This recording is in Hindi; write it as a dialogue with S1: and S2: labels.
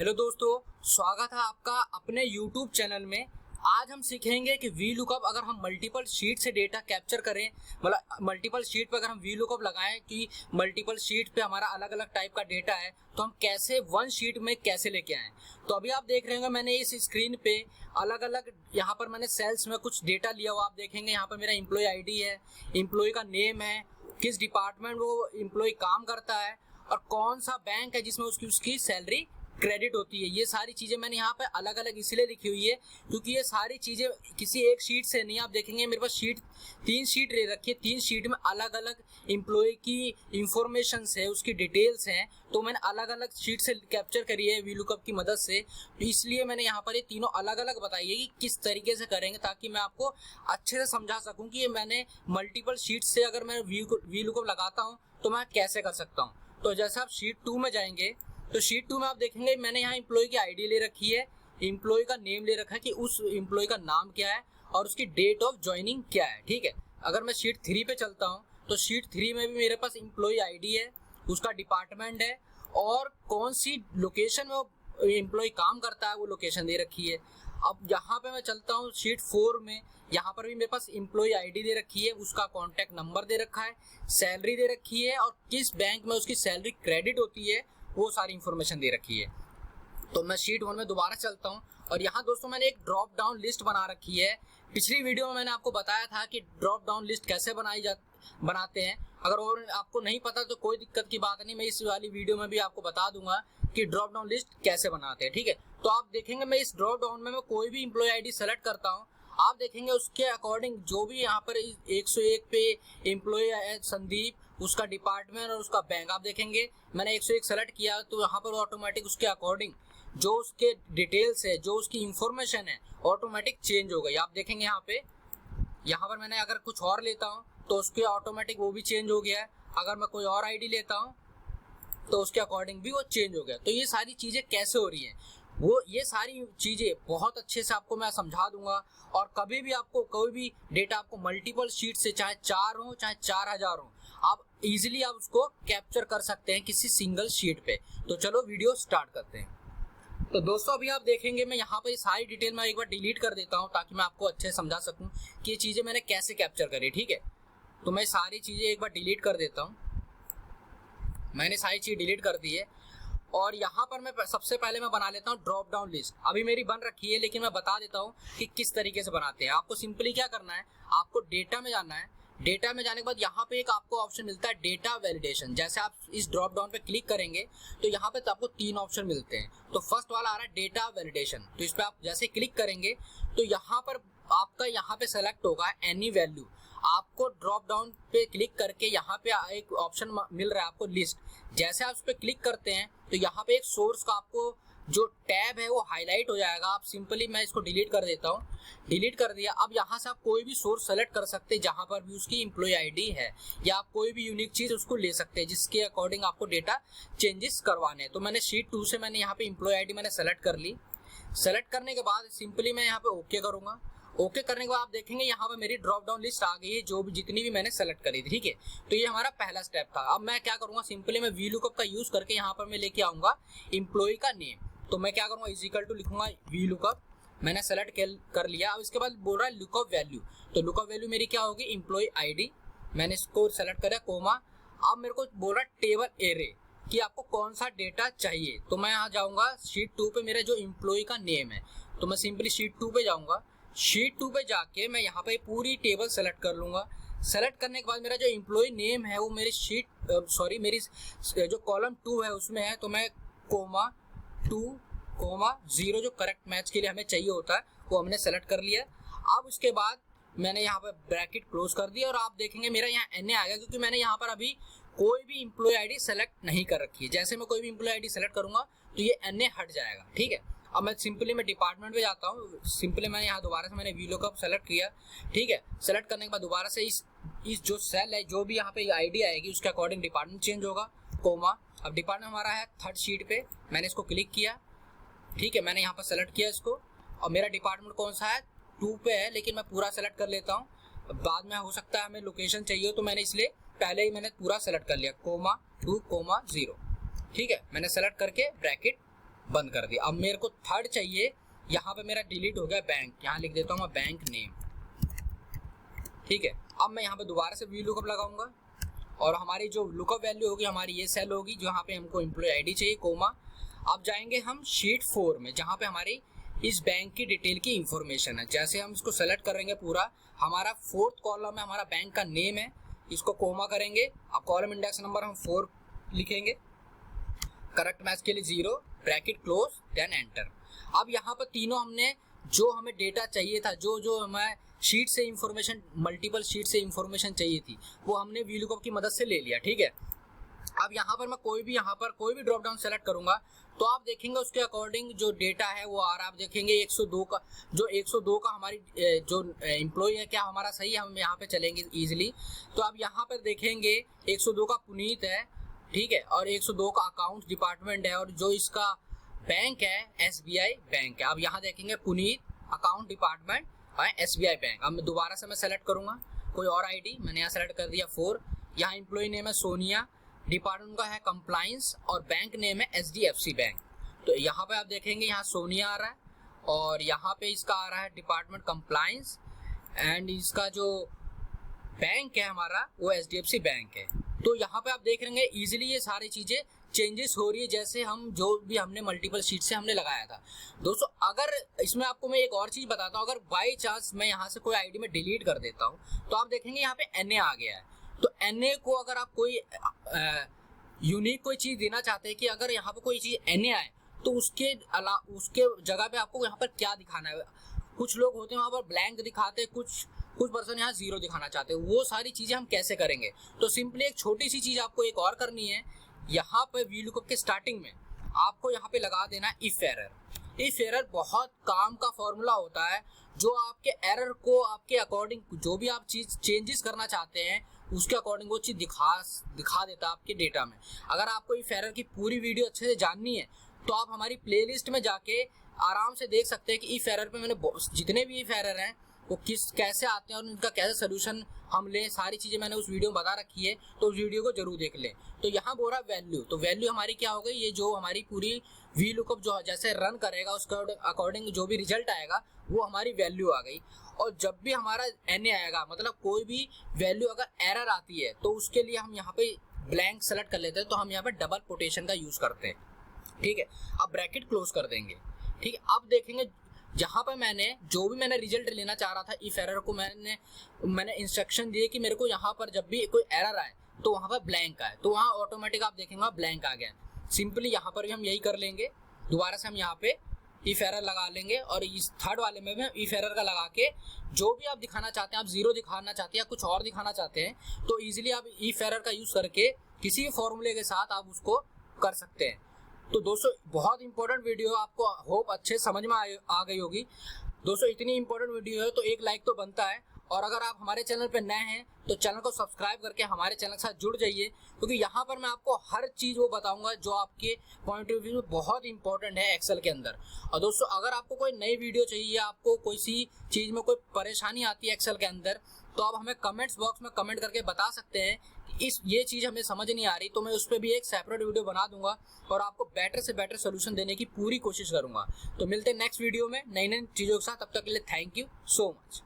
S1: हेलो दोस्तों, स्वागत है आपका अपने YouTube चैनल में। आज हम सीखेंगे कि वी लुकअप अगर हम मल्टीपल शीट से डेटा कैप्चर करें, मतलब मल्टीपल शीट पे अगर हम वी लुकअप लगाएं कि मल्टीपल शीट पे हमारा अलग अलग टाइप का डेटा है तो हम कैसे वन शीट में कैसे लेके आएं। तो अभी आप देख रहे होंगे मैंने इस स्क्रीन पे अलग अलग यहाँ पर मैंने सेल्स में कुछ डेटा लिया हुआ। आप देखेंगे यहाँ पर मेरा एम्प्लॉय ID है, एम्प्लॉय का नेम है, किस डिपार्टमेंट वो एम्प्लॉय काम करता है और कौन सा बैंक है जिसमें उसकी सैलरी क्रेडिट होती है। ये सारी चीजें मैंने यहाँ पे अलग अलग इसलिए लिखी हुई है क्योंकि ये सारी चीजें किसी एक शीट से नहीं। आप देखेंगे मेरे पास तीन शीट ले रखी है, तीन शीट में अलग अलग एम्प्लॉय की इंफॉर्मेशन है, उसकी डिटेल्स हैं, तो मैंने अलग अलग शीट से कैप्चर करी है वी लुकअप की मदद से। तो इसलिए मैंने यहाँ पर ये तीनों अलग अलग बताई है कि किस तरीके से करेंगे ताकि मैं आपको अच्छे से समझा सकूँ कि ये मैंने मल्टीपल शीट से अगर मैं वी लुकअप लगाता हूँ तो मैं कैसे कर सकता हूँ। तो जैसे आप शीट 2 में जाएंगे तो शीट 2 में आप देखेंगे मैंने यहाँ एम्प्लॉय की आईडी ले रखी है, एम्प्लॉय का नेम ले रखा है कि उस एम्प्लॉय का नाम क्या है और उसकी डेट ऑफ ज्वाइनिंग क्या है। ठीक है, अगर मैं शीट 3 पे चलता हूँ तो शीट 3 में भी मेरे पास एम्प्लॉय आईडी है, उसका डिपार्टमेंट है और कौन सी लोकेशन में वो एम्प्लॉय काम करता है वो लोकेशन दे रखी है। अब यहाँ पे मैं चलता हूँ शीट 4 में, यहाँ पर भी मेरे पास एम्प्लॉय आईडी दे रखी है, उसका कॉन्टैक्ट नंबर दे रखा है, सैलरी दे रखी है और किस बैंक में उसकी सैलरी क्रेडिट होती है वो सारी इंफॉर्मेशन दे रखी है। तो मैं शीट 1 में दोबारा चलता हूँ और यहाँ दोस्तों मैंने एक ड्रॉप डाउन लिस्ट बना रखी है। पिछली वीडियो में मैंने आपको बताया था कि ड्रॉप डाउन लिस्ट कैसे बनाते हैं। अगर और आपको नहीं पता तो कोई दिक्कत की बात नहीं, मैं इस वाली वीडियो में भी आपको बता दूंगा कि ड्रॉप डाउन लिस्ट कैसे बनाते हैं। ठीक है, तो आप देखेंगे मैं इस ड्रॉप डाउन में मैं कोई भी एम्प्लॉय आईडी सेलेक्ट करता हूँ, आप देखेंगे उसके अकॉर्डिंग जो भी यहाँ पर 101 पे एम्प्लॉय है संदीप, उसका डिपार्टमेंट और उसका बैंक, आप देखेंगे मैंने 101 सेलेक्ट किया तो यहाँ पर ऑटोमेटिक उसके अकॉर्डिंग जो उसके डिटेल्स है, जो उसकी इंफॉर्मेशन है ऑटोमेटिक चेंज हो गई। आप देखेंगे यहाँ पर मैंने अगर कुछ और लेता हूँ तो उसके ऑटोमेटिक वो भी चेंज हो गया है। अगर मैं कोई और आईडी लेता हूँ तो उसके अकॉर्डिंग भी वो चेंज हो गया। तो ये सारी चीजें कैसे हो रही हैं वो ये सारी चीजें बहुत अच्छे से आपको मैं समझा दूंगा। और कभी भी आपको कोई भी डेटा आपको मल्टीपल शीट से चाहे 4 हो चाहे 4000 हो, आप इजीली आप उसको कैप्चर कर सकते हैं किसी सिंगल शीट पे। तो चलो वीडियो स्टार्ट करते हैं। तो दोस्तों अभी आप देखेंगे मैं यहाँ पर सारी डिटेल मैं एक बार डिलीट कर देता हूँ ताकि मैं आपको अच्छे से समझा सकूँ कि ये चीजें मैंने कैसे कैप्चर करी। ठीक है, तो मैं सारी चीजें एक बार डिलीट कर देता हूँ। मैंने सारी चीज डिलीट कर दी है और यहाँ पर मैं सबसे पहले मैं बना लेता हूँ ड्रॉप डाउन लिस्ट। अभी मेरी बन रखी है लेकिन मैं बता देता हूँ कि किस तरीके से बनाते हैं। आपको सिंपली क्या करना है, आपको डेटा में जाना है। डेटा में जाने के बाद यहाँ पे एक आपको ऑप्शन मिलता है डेटा वैलिडेशन। जैसे आप इस ड्रॉप डाउन पे क्लिक करेंगे तो यहाँ पे तो आपको 3 ऑप्शन मिलते हैं। तो फर्स्ट वाला आ रहा है डेटा वैलिडेशन, तो इस पे आप जैसे क्लिक करेंगे तो यहाँ पर आपका यहाँ पे सेलेक्ट होगा एनी वैल्यू। आपको ड्रॉप डाउन पे क्लिक करके यहाँ पे एक ऑप्शन मिल रहा है आपको लिस्ट। जैसे आप उस पर क्लिक करते हैं तो यहाँ पे एक सोर्स का आपको जो टैब है वो हाईलाइट हो जाएगा। आप सिंपली मैं इसको डिलीट कर देता हूँ, डिलीट कर दिया। अब यहाँ से आप कोई भी सोर्स सेलेक्ट कर सकते हैं जहाँ पर भी उसकी एम्प्लॉय आईडी है, या आप कोई भी यूनिक चीज उसको ले सकते हैं जिसके अकॉर्डिंग आपको डेटा चेंजेस करवाने हैं। तो मैंने शीट 2 से मैंने यहाँ पे एम्प्लॉय आईडी मैंने सेलेक्ट कर ली। सेलेक्ट करने के बाद सिंपली मैं यहाँ पे ओके करूंगा। ओके करने के बाद आप देखेंगे यहाँ पे मेरी ड्रॉप डाउन लिस्ट आ गई है जो भी जितनी भी मैंने सेलेक्ट करी थी। ठीक है, तो ये हमारा पहला स्टेप था। अब मैं क्या करूंगा, सिंपली मैं वी लुकअप का यूज करके यहाँ पर मैं लेके आऊंगा एम्प्लॉय का नेम। तो मैं क्या करूंगा, इज इक्वल टू लिखूंगा वी लुकअप। मैंने सेलेक्ट कर लिया। अब इसके बाद बोल रहा है लुकअप वैल्यू, तो लुकअप वैल्यू मेरी क्या होगी, एम्प्लॉय आईडी। मैंने इसको सेलेक्ट करा कोमा। अब मेरे को बोल रहा है टेबल एरे कि आपको कौन सा डेटा चाहिए। तो मैं यहाँ जाऊंगा शीट 2 पे मेरा जो एम्प्लॉय का नेम है, तो मैं सिंपली शीट 2 पे जाऊंगा। शीट 2 पे जाके मैं यहाँ पे पूरी टेबल सेलेक्ट कर लूंगा। सेलेक्ट करने के बाद मेरा जो एम्प्लॉय नेम है वो मेरी मेरी जो कॉलम 2 है उसमें है, तो मैं कोमा 2 कोमा 0 जो करेक्ट मैच के लिए हमें चाहिए होता है वो हमने सेलेक्ट कर लिया। अब उसके बाद मैंने यहाँ पे ब्रैकेट क्लोज कर दिया और आप देखेंगे मेरा यहाँ NA आ गया क्योंकि मैंने यहाँ पर अभी कोई भी एम्प्लॉय आईडी सेलेक्ट नहीं कर रखी है। जैसे मैं कोई भी एम्प्लॉय आईडी सेलेक्ट करूंगा तो ये NA हट जाएगा। ठीक है, अब मैं सिंपली मैं डिपार्टमेंट पे जाता हूँ। सिंपली मैं यहाँ दोबारा से मैंने वी लुकअप सेलेक्ट किया। ठीक है, सेलेक्ट करने के बाद दोबारा से इस जो सेल है जो भी यहाँ पे आईडी आएगी उसके अकॉर्डिंग डिपार्टमेंट चेंज होगा, कोमा। अब डिपार्टमेंट हमारा है 3rd शीट पे, मैंने इसको क्लिक किया। ठीक है, मैंने यहाँ पर सेलेक्ट किया इसको और मेरा डिपार्टमेंट कौन सा है, 2 पे है, लेकिन मैं पूरा सेलेक्ट कर लेता हूँ। बाद में हो सकता है हमें लोकेशन चाहिए तो मैंने इसलिए पहले ही मैंने पूरा सेलेक्ट कर लिया, कोमा 2 कोमा 0। ठीक है, मैंने सेलेक्ट करके ब्रैकेट बंद कर दिया। अब मेरे को थर्ड चाहिए, यहाँ पे मेरा डिलीट हो गया बैंक, यहाँ लिख देता हूँ मैं बैंक नेम, ठीक है। अब मैं यहाँ पे दोबारा से वी लुकअप लगाऊंगा और हमारी जो लुकअप वैल्यू होगी हमारी ये सेल होगी जहाँ पे हमको एम्प्लॉय आईडी चाहिए, कोमा। अब जाएंगे हम शीट 4 में जहाँ पे हमारी इस बैंक की डिटेल की इंफॉर्मेशन है। जैसे हम इसको सेलेक्ट करेंगे पूरा, हमारा 4th कॉलम में हमारा बैंक का नेम है, इसको कोमा करेंगे। अब कॉलम इंडेक्स नंबर हम 4 लिखेंगे, करेक्ट मैच के लिए 0, ब्रैकेट क्लोज, देन एंटर। अब यहाँ पर तीनों हमने जो हमें डेटा चाहिए था, जो हमें शीट से इंफॉर्मेशन, मल्टीपल शीट से इंफॉर्मेशन चाहिए थी, वो हमने वी लुकअप की मदद से ले लिया, ठीक है। अब यहाँ पर मैं यहाँ पर कोई भी ड्रॉप डाउन सेलेक्ट करूंगा तो आप देखेंगे उसके अकॉर्डिंग जो डेटा है वो आ रहा है। आप देखेंगे 102 का, जो 102 का हमारी जो एम्प्लॉय है क्या हमारा सही है, हम यहाँ पे चलेंगे इजीली। तो आप यहाँ पर देखेंगे 102 का पुनीत है, ठीक है, और 102 का अकाउंट डिपार्टमेंट है, और जो इसका बैंक है SBI बैंक है। अब यहाँ देखेंगे Puneet account department SBI bank. अब मैं दोबारा से मैं सेलेक्ट करूंगा कोई और आईडी, मैंने यहाँ सेलेक्ट कर दिया 4। यहाँ एम्प्लॉय नेम है सोनिया, डिपार्टमेंट का है कंप्लायंस, और बैंक नेम है HDFC बैंक। तो यहाँ पे आप देखेंगे यहाँ सोनिया आ रहा है और यहाँ पे इसका आ रहा है डिपार्टमेंट कंप्लायंस, एंड इसका जो बैंक है हमारा वो HDFC बैंक है। तो यहाँ पे आप देख रहे हैं इजीली ये सारी चीजें चेंजेस हो रही है जैसे हम जो भी हमने मल्टीपल शीट से हमने लगाया था। दोस्तों अगर इसमें आपको मैं एक और चीज बताता हूँ, अगर बाई चांस मैं यहाँ से कोई आईडी में डिलीट कर देता हूँ तो आप देखेंगे यहाँ पे NA आ गया है। तो NA को अगर आप कोई यूनिक कोई चीज देना चाहते हैं कि अगर यहाँ पे कोई चीज NA आए तो उसके जगह पे आपको यहाँ पर क्या दिखाना है। कुछ लोग होते हैं वहाँ पर ब्लैंक दिखाते हैं, कुछ पर्सन यहाँ 0 दिखाना चाहते हैं। वो सारी चीजें हम कैसे करेंगे, तो सिंपली एक छोटी सी चीज आपको एक और करनी है। यहाँ पे वी लुकअप के स्टार्टिंग में आपको यहाँ पे लगा देना है इफ एरर। इफ एरर बहुत काम का फॉर्मूला होता है जो आपके एरर को आपके अकॉर्डिंग जो भी आप चीज चेंजेस करना चाहते हैं उसके अकॉर्डिंग वो चीज दिखा देता है आपके डेटा में। अगर आपको इफ एरर की पूरी वीडियो अच्छे से जाननी है तो आप हमारी प्लेलिस्ट में जाके आराम से देख सकते हैं कि इफ एरर पे मैंने जितने भी इफ एरर हैं वो कैसे आते हैं और उनका कैसे सोल्यूशन हम लें, सारी चीजें मैंने उस वीडियो में बता रखी है, तो उस वीडियो को जरूर देख लें। तो यहाँ बोल रहा वैल्यू, तो वैल्यू हमारी क्या हो गई, ये जो हमारी पूरी वी लुकअप जो जैसे रन करेगा उसके अकॉर्डिंग जो भी रिजल्ट आएगा वो हमारी वैल्यू आ गई। और जब भी हमारा NA आएगा, मतलब कोई भी वैल्यू अगर एरर आती है तो उसके लिए हम यहाँ पे ब्लैंक सेलेक्ट कर लेते हैं, तो हम यहाँ पे डबल कोटेशन का यूज करते हैं, ठीक है। अब ब्रैकेट क्लोज कर देंगे, ठीक है। अब देखेंगे जहां पर मैंने रिजल्ट लेना चाह रहा था इफ एरर को मैंने इंस्ट्रक्शन दिए कि मेरे को यहाँ पर जब भी कोई एरर आए तो वहां पर ब्लैंक आए, तो वहां ऑटोमेटिक आप देखेंगे ब्लैंक आ गया। सिंपली यहाँ पर भी हम यही कर लेंगे, दोबारा से हम यहाँ पे इफ एरर लगा लेंगे और इस थर्ड वाले में भी इफ एरर का लगा के जो भी आप दिखाना चाहते हैं, आप 0 दिखाना चाहते हैं या कुछ और दिखाना चाहते हैं, तो इजीली आप इफ एरर का यूज करके किसी भी फॉर्मूले के साथ आप उसको कर सकते हैं। तो दोस्तों बहुत इंपॉर्टेंट वीडियो, आपको होप अच्छे समझ में आ गई होगी। दोस्तों इतनी इंपॉर्टेंट वीडियो है तो एक लाइक तो बनता है, और अगर आप हमारे चैनल पे नए हैं तो चैनल को सब्सक्राइब करके हमारे चैनल के साथ जुड़ जाइए, क्योंकि यहाँ पर मैं आपको हर चीज़ वो बताऊंगा जो आपके पॉइंट ऑफ व्यू में बहुत इंपॉर्टेंट है एक्सेल के अंदर। और दोस्तों अगर आपको कोई नई वीडियो चाहिए, आपको कोई सी चीज़ में कोई परेशानी आती है एक्सेल के अंदर, तो आप हमें कमेंट्स बॉक्स में कमेंट करके बता सकते हैं कि ये चीज़ हमें समझ नहीं आ रही, तो मैं उस पर भी एक सेपरेट वीडियो बना दूंगा और आपको बेटर से बेटर सोल्यूशन देने की पूरी कोशिश करूंगा। तो मिलते हैं नेक्स्ट वीडियो में नई नई चीज़ों के साथ, तब तक के लिए थैंक यू सो मच।